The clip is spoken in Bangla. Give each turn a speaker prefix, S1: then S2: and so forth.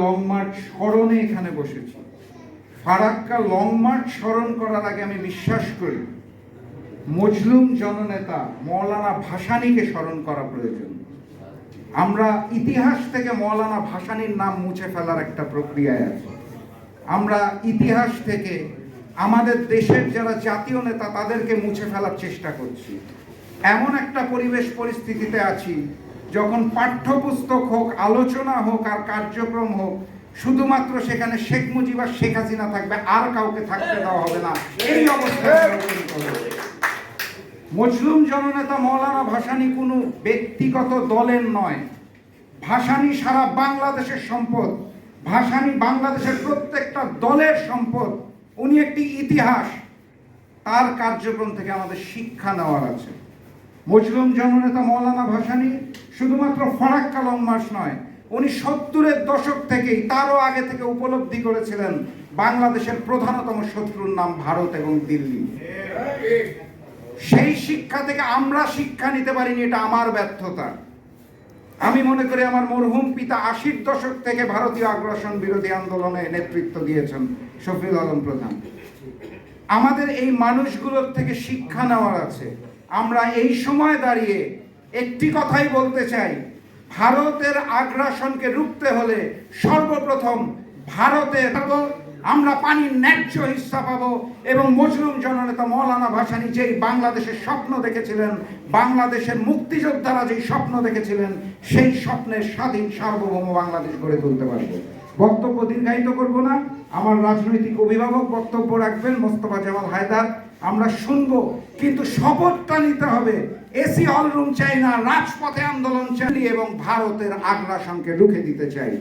S1: লং মার্চ স্মরণে এখানে বসেছি। ফারাক্কা লং মার্চ স্মরণ করার আগে আমি বিশ্বাস করি মজলুম জননেতা মৌলানা ভাসানীকে স্মরণ করা প্রয়োজন। আমরা ইতিহাস থেকে মৌলানা ভাসানীর নাম মুছে ফেলার একটা প্রক্রিয়ায় আছি। আমরা ইতিহাস থেকে আমাদের দেশের যারা জাতীয় নেতা তাদেরকে মুছে ফেলার চেষ্টা করছি। এমন একটা পরিবেশ পরিস্থিতিতে আছি যখন পাঠ্যপুস্তক হোক, আলোচনা হোক আর কার্যক্রম হোক, শুধুমাত্র সেখানে শেখ মুজিব আর শেখ হাসিনা থাকবে, আর কাউকে থাকতে দেওয়া হবে না। এই অবস্থায় মজলুম জননেতা মৌলানা ভাসানী কোনো ব্যক্তিগত দলের নয়। ভাসানী সারা বাংলাদেশের সম্পদ। ভাসানী বাংলাদেশের প্রত্যেকটা দলের সম্পদ। উনি একটি ইতিহাস। তার কার্যক্রম থেকে আমাদের শিক্ষা নেওয়ার আছে। মজলুম জননেতা মৌলানা ভাসানী শুধুমাত্র ফারাক্কা লং মার্চ নয়, উনি 70-এর দশক থেকেই, তারও আগে থেকে উপলব্ধি করেছিলেন বাংলাদেশের প্রধানতম শত্রুর নাম ভারত এবং দিল্লি। সেই শিক্ষা থেকে আমরা শিক্ষা নিতে পারিনি, এটা আমার ব্যর্থতা। আমি মনে করি আমার মরহুম পিতা 80-র দশক থেকে ভারতীয় আগ্রাসন বিরোধী আন্দোলনে নেতৃত্ব দিয়েছেন শফিউল আলম প্রধান। আমাদের এই মানুষগুলোর থেকে শিক্ষা নেওয়ার আছে। আমরা এই সময় দাঁড়িয়ে একটি কথাই বলতে চাই, ভারতের আগ্রাসনকে রুখতে হলে সর্বপ্রথম ভারতের আমরা পানির ন্যায্য হিস্সা পাবো। এবং মজলুম জননেতা মৌলানা ভাসানী যেই বাংলাদেশের স্বপ্ন দেখেছিলেন, বাংলাদেশের মুক্তিযোদ্ধারা যেই স্বপ্ন দেখেছিলেন, সেই স্বপ্নের স্বাধীন সার্বভৌম বাংলাদেশ গড়ে তুলতে পারবে। বক্তব্য দীর্ঘায়িত করব না। আমার রাজনৈতিক অভিভাবক বক্তব্য রাখবেন মোস্তফা জামাল হায়দার, আমরা শুনবো, কিন্তু শপথটা নিতে হবে এসি হল রুম চাই না, রাজপথে আন্দোলন চাই এবং ভারতের আগ্রাসনকে রুখে দিতে চাই।